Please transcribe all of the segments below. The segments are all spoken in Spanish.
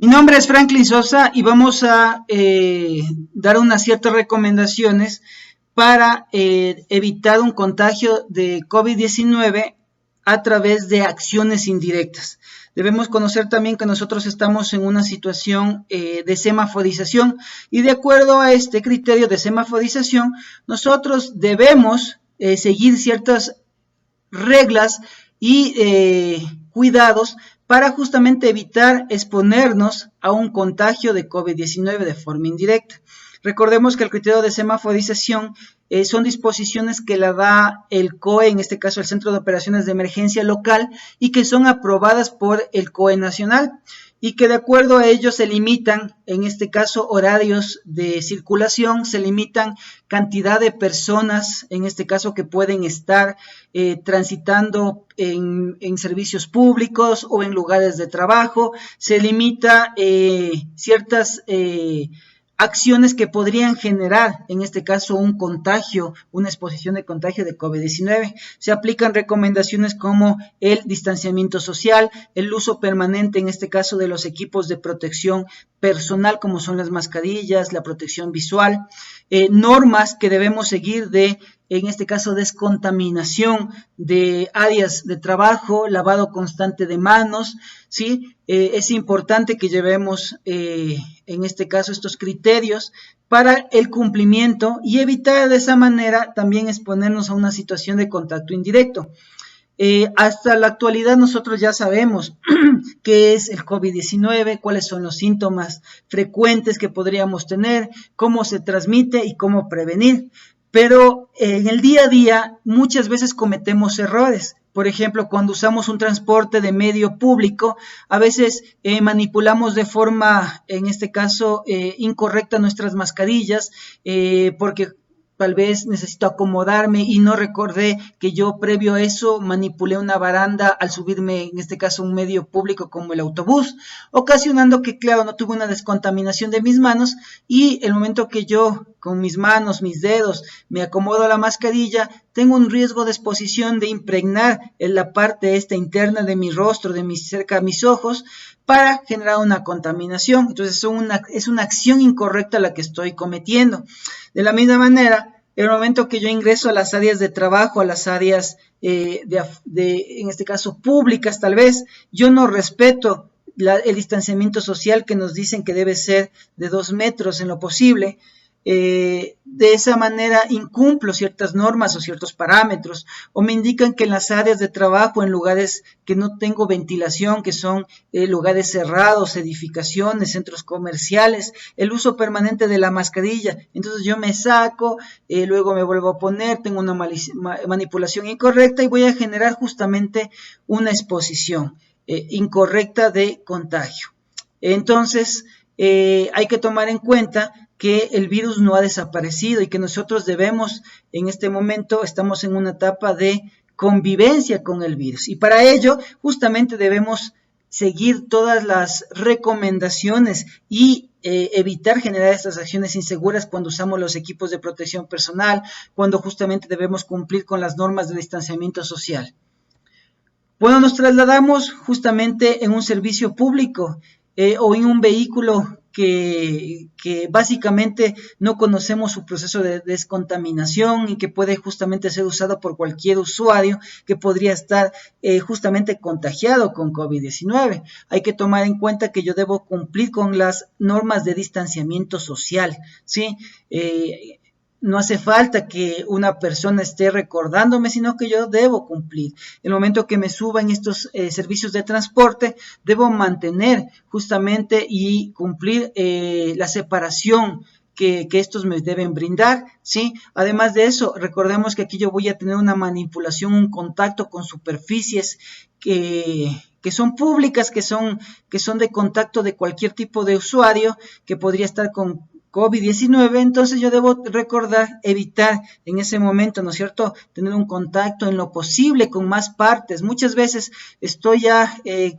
Mi nombre es Franklin Sosa y vamos a dar unas ciertas recomendaciones para evitar un contagio de COVID-19 a través de acciones indirectas. Debemos conocer también que nosotros estamos en una situación de semaforización y de acuerdo a este criterio de semaforización, nosotros debemos seguir ciertas reglas y cuidados para justamente evitar exponernos a un contagio de COVID-19 de forma indirecta. Recordemos que el criterio de semaforización son disposiciones que la da el COE, en este caso el Centro de Operaciones de Emergencia Local, y que son aprobadas por el COE nacional, y que de acuerdo a ello se limitan, en este caso, horarios de circulación, se limitan cantidad de personas, en este caso, que pueden estar transitando en servicios públicos o en lugares de trabajo, se limita ciertas acciones que podrían generar, en este caso, un contagio, una exposición de contagio de COVID-19. Se aplican recomendaciones como el distanciamiento social, el uso permanente, en este caso, de los equipos de protección personal, como son las mascarillas, la protección visual, normas que debemos seguir de, en este caso, descontaminación de áreas de trabajo, lavado constante de manos, ¿sí? Es importante que llevemos, en este caso, estos criterios para el cumplimiento y evitar de esa manera también exponernos a una situación de contacto indirecto. Hasta la actualidad nosotros ya sabemos qué es el COVID-19, cuáles son los síntomas frecuentes que podríamos tener, cómo se transmite y cómo prevenir. Pero en el día a día muchas veces cometemos errores. Por ejemplo, cuando usamos un transporte de medio público, a veces manipulamos de forma, en este caso, incorrecta nuestras mascarillas, porque tal vez necesito acomodarme y no recordé que yo previo a eso manipulé una baranda al subirme, en este caso, un medio público como el autobús, ocasionando que, claro, no tuve una descontaminación de mis manos y el momento que yo con mis manos, mis dedos, me acomodo a la mascarilla, tengo un riesgo de exposición de impregnar en la parte esta interna de mi rostro, cerca de mis ojos, para generar una contaminación. Entonces es una acción incorrecta la que estoy cometiendo. De la misma manera, en el momento que yo ingreso a las áreas de trabajo, a las áreas en este caso públicas tal vez, yo no respeto el distanciamiento social que nos dicen que debe ser de 2 metros en lo posible. De esa manera incumplo ciertas normas o ciertos parámetros, o me indican que en las áreas de trabajo, en lugares que no tengo ventilación, que son lugares cerrados, edificaciones, centros comerciales, el uso permanente de la mascarilla, entonces yo me saco, luego me vuelvo a poner, tengo una manipulación incorrecta y voy a generar justamente una exposición incorrecta de contagio. Entonces, hay que tomar en cuenta que el virus no ha desaparecido y que nosotros debemos, en este momento, estamos en una etapa de convivencia con el virus. Y para ello, justamente debemos seguir todas las recomendaciones y evitar generar estas acciones inseguras cuando usamos los equipos de protección personal, cuando justamente debemos cumplir con las normas de distanciamiento social. Bueno, nos trasladamos justamente en un servicio público o en un vehículo que básicamente no conocemos su proceso de descontaminación y que puede justamente ser usado por cualquier usuario que podría estar justamente contagiado con COVID-19. Hay que tomar en cuenta que yo debo cumplir con las normas de distanciamiento social, ¿sí? No hace falta que una persona esté recordándome, sino que yo debo cumplir. En el momento que me suba en estos servicios de transporte, debo mantener justamente y cumplir la separación que estos me deben brindar, ¿sí? Además de eso, recordemos que aquí yo voy a tener una manipulación, un contacto con superficies que son públicas, que son de contacto de cualquier tipo de usuario que podría estar con COVID-19, entonces yo debo recordar, evitar en ese momento, ¿no es cierto?, tener un contacto en lo posible con más partes. Muchas veces estoy ya en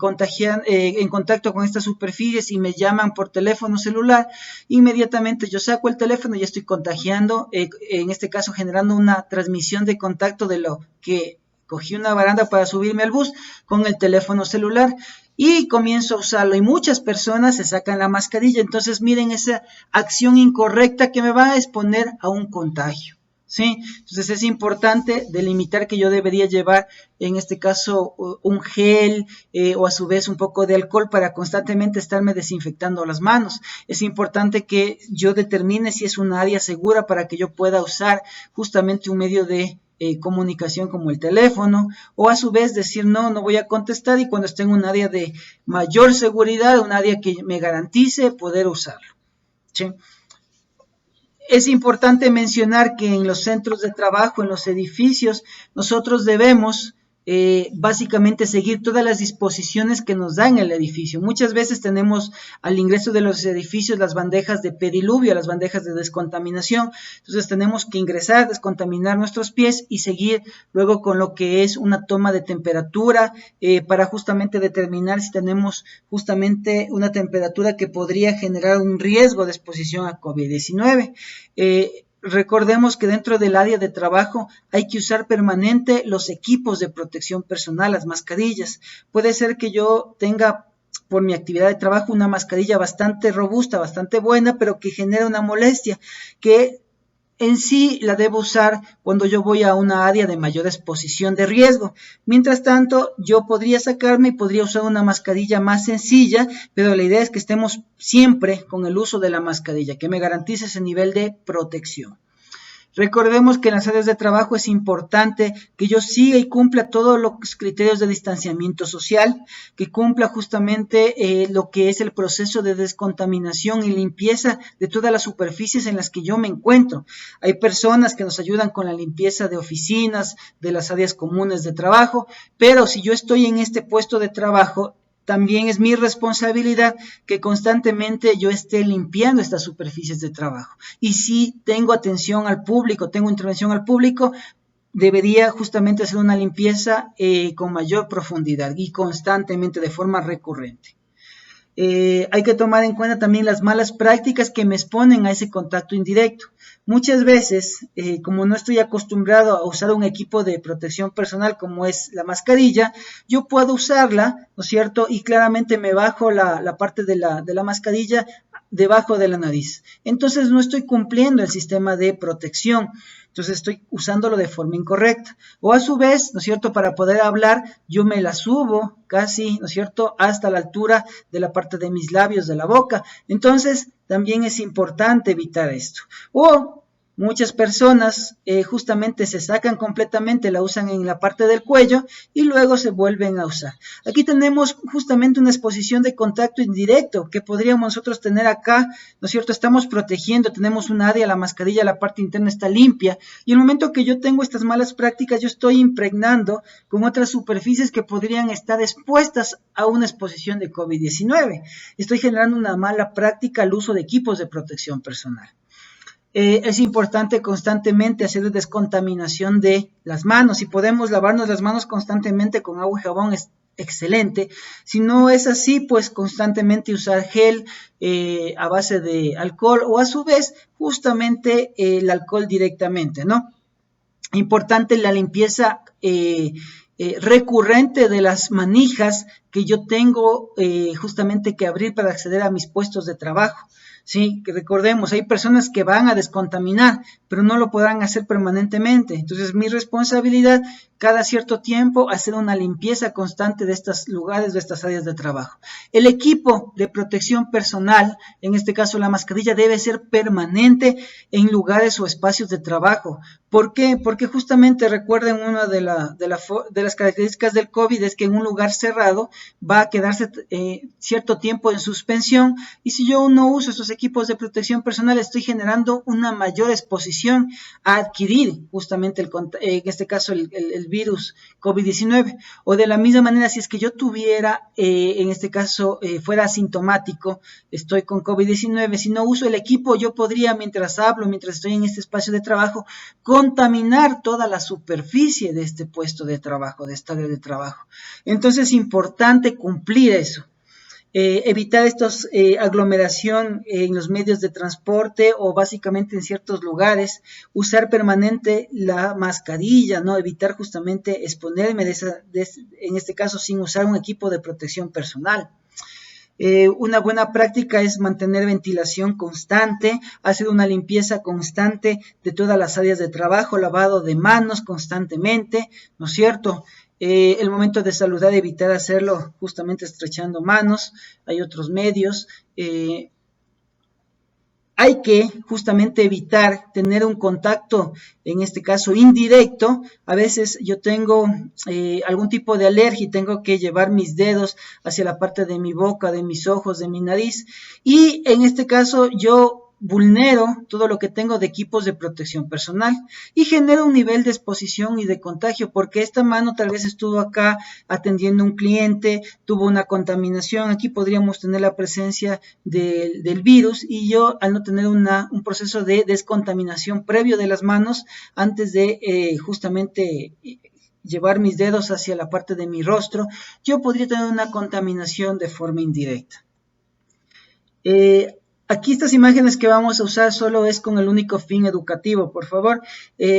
contacto con estas superficies y me llaman por teléfono celular, inmediatamente yo saco el teléfono y estoy contagiando, en este caso generando una transmisión de contacto de lo que cogí una baranda para subirme al bus con el teléfono celular. y comienzo a usarlo y muchas personas se sacan la mascarilla. Entonces miren esa acción incorrecta que me va a exponer a un contagio, ¿sí? Entonces es importante delimitar que yo debería llevar en este caso un gel o a su vez un poco de alcohol para constantemente estarme desinfectando las manos. Es importante que yo determine si es un área segura para que yo pueda usar justamente un medio de comunicación como el teléfono, o a su vez decir no voy a contestar, y cuando esté en un área de mayor seguridad, un área que me garantice poder usarlo, ¿sí? Es importante mencionar que en los centros de trabajo, en los edificios, nosotros debemos básicamente seguir todas las disposiciones que nos da en el edificio. Muchas veces tenemos al ingreso de los edificios las bandejas de pediluvio, las bandejas de descontaminación. Entonces tenemos que ingresar, descontaminar nuestros pies y seguir luego con lo que es una toma de temperatura para justamente determinar si tenemos justamente una temperatura que podría generar un riesgo de exposición a COVID-19. Recordemos que dentro del área de trabajo hay que usar permanente los equipos de protección personal, las mascarillas. Puede ser que yo tenga por mi actividad de trabajo una mascarilla bastante robusta, bastante buena, pero que genera una molestia que en sí la debo usar cuando yo voy a una área de mayor exposición de riesgo. Mientras tanto, yo podría sacarme y podría usar una mascarilla más sencilla, pero la idea es que estemos siempre con el uso de la mascarilla, que me garantice ese nivel de protección. Recordemos que en las áreas de trabajo es importante que yo siga y cumpla todos los criterios de distanciamiento social, que cumpla justamente lo que es el proceso de descontaminación y limpieza de todas las superficies en las que yo me encuentro. Hay personas que nos ayudan con la limpieza de oficinas, de las áreas comunes de trabajo, pero si yo estoy en este puesto de trabajo, también es mi responsabilidad que constantemente yo esté limpiando estas superficies de trabajo. Y si tengo atención al público, tengo intervención al público, debería justamente hacer una limpieza con mayor profundidad y constantemente, de forma recurrente. Hay que tomar en cuenta también las malas prácticas que me exponen a ese contacto indirecto. Muchas veces, como no estoy acostumbrado a usar un equipo de protección personal como es la mascarilla, yo puedo usarla, ¿no es cierto? Y claramente me bajo la parte de la mascarilla debajo de la nariz. Entonces no estoy cumpliendo el sistema de protección. Entonces estoy usándolo de forma incorrecta. O a su vez, ¿no es cierto?, para poder hablar, yo me la subo casi, ¿no es cierto?, hasta la altura de la parte de mis labios, de la boca. Entonces, también es importante evitar esto. O muchas personas justamente se sacan completamente, la usan en la parte del cuello y luego se vuelven a usar. Aquí tenemos justamente una exposición de contacto indirecto que podríamos nosotros tener acá, ¿no es cierto? Estamos protegiendo, tenemos un área, la mascarilla, la parte interna está limpia, y el momento que yo tengo estas malas prácticas, yo estoy impregnando con otras superficies que podrían estar expuestas a una exposición de COVID-19. Estoy generando una mala práctica al uso de equipos de protección personal. Es importante constantemente hacer descontaminación de las manos. Si podemos lavarnos las manos constantemente con agua y jabón, es excelente. Si no es así, pues constantemente usar gel a base de alcohol, o a su vez justamente el alcohol directamente, ¿no? Importante la limpieza recurrente de las manijas que yo tengo justamente que abrir para acceder a mis puestos de trabajo. Sí, que recordemos, hay personas que van a descontaminar, pero no lo podrán hacer permanentemente. Entonces, mi responsabilidad, cada cierto tiempo, hacer una limpieza constante de estos lugares, de estas áreas de trabajo. El equipo de protección personal, en este caso la mascarilla, debe ser permanente en lugares o espacios de trabajo. ¿Por qué? Porque justamente recuerden, una de las características del COVID es que en un lugar cerrado va a quedarse cierto tiempo en suspensión, y si yo no uso estos equipos de protección personal, estoy generando una mayor exposición a adquirir justamente en este caso el virus COVID-19. O de la misma manera, si es que yo tuviera, en este caso, fuera asintomático, estoy con COVID-19, si no uso el equipo, yo podría, mientras hablo, mientras estoy en este espacio de trabajo, contaminar toda la superficie de este puesto de trabajo, de esta área de trabajo. Entonces es importante cumplir eso. evitar estos aglomeración en los medios de transporte o básicamente en ciertos lugares, usar permanente la mascarilla, ¿no? Evitar justamente exponerme en este caso sin usar un equipo de protección personal. Una buena práctica es mantener ventilación constante, hacer una limpieza constante de todas las áreas de trabajo, lavado de manos constantemente, ¿no es cierto? El momento de saludar, evitar hacerlo justamente estrechando manos, hay otros medios. Hay que justamente evitar tener un contacto, en este caso indirecto. A veces yo tengo algún tipo de alergia y tengo que llevar mis dedos hacia la parte de mi boca, de mis ojos, de mi nariz. Y en este caso yo vulnero todo lo que tengo de equipos de protección personal y genero un nivel de exposición y de contagio, porque esta mano tal vez estuvo acá atendiendo a un cliente, tuvo una contaminación. Aquí podríamos tener la presencia del virus, y yo, al no tener un proceso de descontaminación previo de las manos antes de justamente llevar mis dedos hacia la parte de mi rostro, yo podría tener una contaminación de forma indirecta. Aquí estas imágenes que vamos a usar solo es con el único fin educativo, por favor.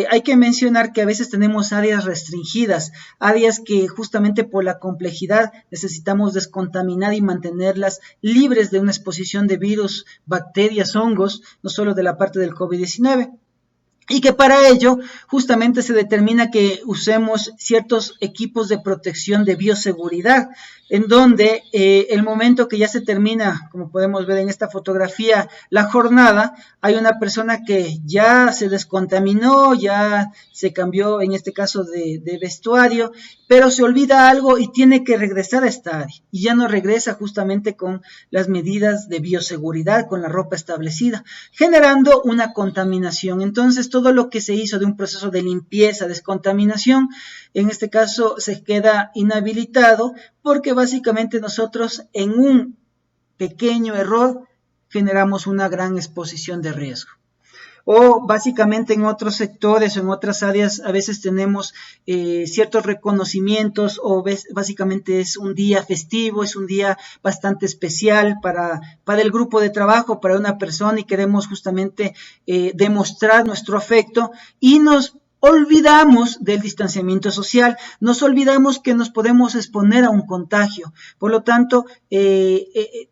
Hay que mencionar que a veces tenemos áreas restringidas, áreas que justamente por la complejidad necesitamos descontaminar y mantenerlas libres de una exposición de virus, bacterias, hongos, no solo de la parte del COVID-19. Y que para ello justamente se determina que usemos ciertos equipos de protección de bioseguridad, en donde el momento que ya se termina, como podemos ver en esta fotografía, la jornada, hay una persona que ya se descontaminó, ya se cambió en este caso de vestuario, pero se olvida algo y tiene que regresar a esta área, y ya no regresa justamente con las medidas de bioseguridad, con la ropa establecida, generando una contaminación. Entonces todo lo que se hizo de un proceso de limpieza, descontaminación, en este caso se queda inhabilitado, porque básicamente nosotros en un pequeño error generamos una gran exposición de riesgo. O básicamente en otros sectores o en otras áreas a veces tenemos ciertos reconocimientos, o básicamente es un día festivo, es un día bastante especial para el grupo de trabajo, para una persona, y queremos justamente demostrar nuestro afecto y nos olvidamos del distanciamiento social, nos olvidamos que nos podemos exponer a un contagio. Por lo tanto,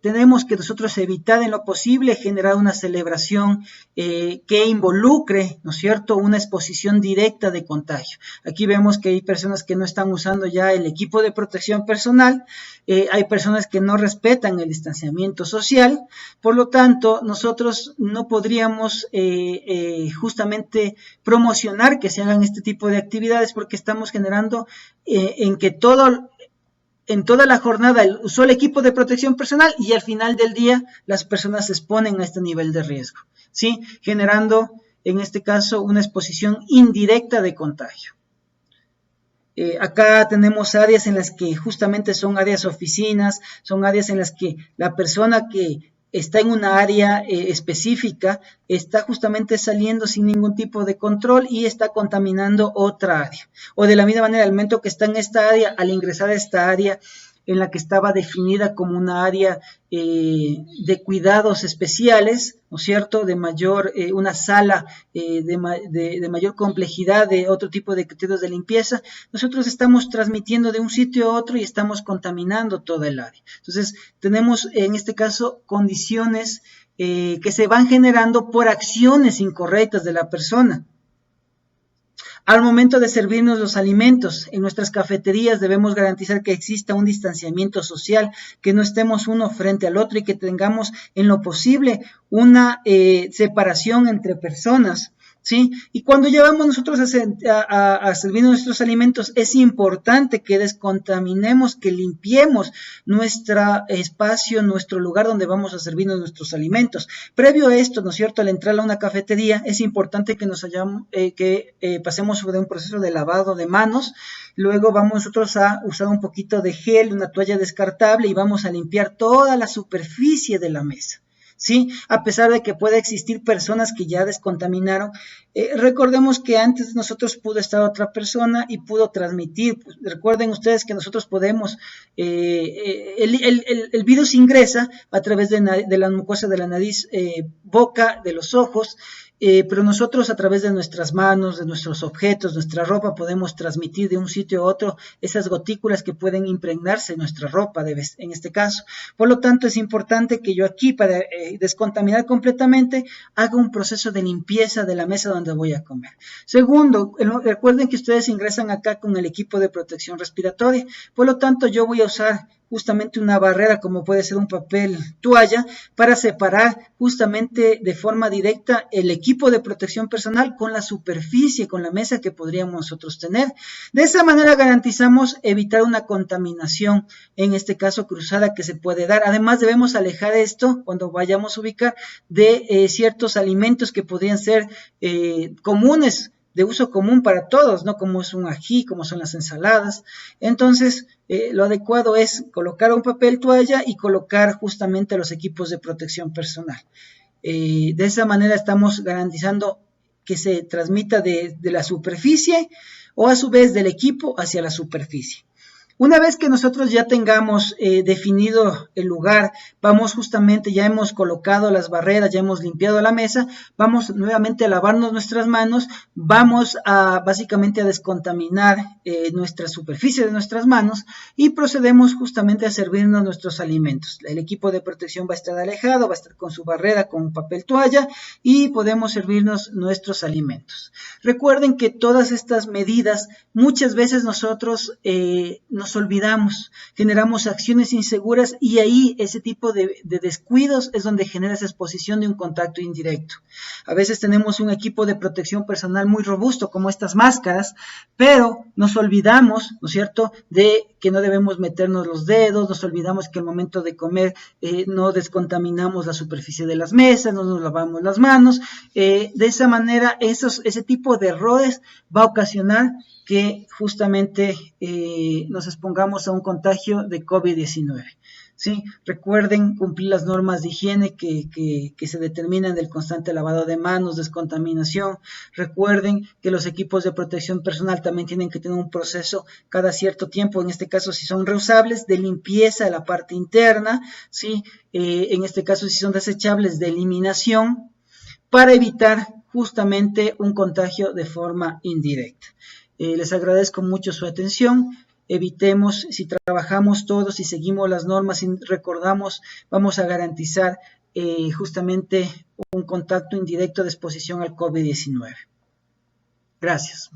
tenemos que nosotros evitar en lo posible generar una celebración que involucre, ¿no es cierto?, una exposición directa de contagio. Aquí vemos que hay personas que no están usando ya el equipo de protección personal, hay personas que no respetan el distanciamiento social. Por lo tanto, nosotros no podríamos justamente promocionar que se hagan este tipo de actividades, porque estamos generando en toda la jornada usó el equipo de protección personal, y al final del día las personas se exponen a este nivel de riesgo, ¿sí? Generando en este caso una exposición indirecta de contagio. Acá tenemos áreas en las que justamente son áreas oficinas, son áreas en las que la persona que está en una área específica está justamente saliendo sin ningún tipo de control y está contaminando otra área. O de la misma manera, el momento que está en esta área, al ingresar a esta área en la que estaba definida como una área de cuidados especiales, ¿no es cierto?, de mayor, una sala de mayor complejidad, de otro tipo de criterios de limpieza, nosotros estamos transmitiendo de un sitio a otro y estamos contaminando toda el área. Entonces, tenemos en este caso condiciones que se van generando por acciones incorrectas de la persona. Al momento de servirnos los alimentos, en nuestras cafeterías debemos garantizar que exista un distanciamiento social, que no estemos uno frente al otro y que tengamos en lo posible una separación entre personas, ¿sí? Y cuando llevamos nosotros a servir nuestros alimentos, es importante que descontaminemos, que limpiemos nuestro espacio, nuestro lugar donde vamos a servirnos nuestros alimentos. Previo a esto, ¿no es cierto?, al entrar a una cafetería, es importante que pasemos sobre un proceso de lavado de manos. Luego vamos nosotros a usar un poquito de gel, una toalla descartable, y vamos a limpiar toda la superficie de la mesa, ¿sí? A pesar de que pueda existir personas que ya descontaminaron, recordemos que antes de nosotros pudo estar otra persona y pudo transmitir. Pues, recuerden ustedes que nosotros podemos, el virus ingresa a través de la mucosa de la nariz, boca, de los ojos, pero nosotros a través de nuestras manos, de nuestros objetos, nuestra ropa, podemos transmitir de un sitio a otro esas gotículas que pueden impregnarse en nuestra ropa, en este caso. Por lo tanto, es importante que yo aquí, para descontaminar completamente, haga un proceso de limpieza de la mesa donde voy a comer. Segundo, recuerden que ustedes ingresan acá con el equipo de protección respiratoria. Por lo tanto, yo voy a usar justamente una barrera, como puede ser un papel toalla, para separar justamente de forma directa el equipo de protección personal con la superficie, con la mesa que podríamos nosotros tener. De esa manera garantizamos evitar una contaminación, en este caso cruzada, que se puede dar. Además, debemos alejar esto cuando vayamos a ubicar de ciertos alimentos que podrían ser comunes, de uso común para todos, ¿no? Como es un ají, como son las ensaladas. Entonces, lo adecuado es colocar un papel toalla y colocar justamente los equipos de protección personal. De esa manera estamos garantizando que se transmita de la superficie o a su vez del equipo hacia la superficie. Una vez que nosotros ya tengamos definido el lugar, vamos justamente, ya hemos colocado las barreras, ya hemos limpiado la mesa, vamos nuevamente a lavarnos nuestras manos, vamos a básicamente a descontaminar nuestra superficie de nuestras manos y procedemos justamente a servirnos nuestros alimentos. El equipo de protección va a estar alejado, va a estar con su barrera, con papel toalla y podemos servirnos nuestros alimentos. Recuerden que todas estas medidas, muchas veces nosotros nos olvidamos, generamos acciones inseguras y ahí ese tipo de descuidos es donde genera esa exposición de un contacto indirecto. A veces tenemos un equipo de protección personal muy robusto como estas máscaras, pero nos olvidamos, ¿no es cierto?, de que no debemos meternos los dedos, nos olvidamos que al momento de comer no descontaminamos la superficie de las mesas, no nos lavamos las manos. De esa manera, ese tipo de errores va a ocasionar que justamente nos expongamos a un contagio de COVID-19. ¿Sí? Recuerden cumplir las normas de higiene que se determinan del constante lavado de manos, descontaminación. Recuerden que los equipos de protección personal también tienen que tener un proceso cada cierto tiempo, en este caso si son reusables, de limpieza de la parte interna, ¿sí? En este caso si son desechables, de eliminación, para evitar justamente un contagio de forma indirecta. Les agradezco mucho su atención. Evitemos, si trabajamos todos y seguimos las normas y recordamos, vamos a garantizar justamente un contacto indirecto de exposición al COVID-19. Gracias.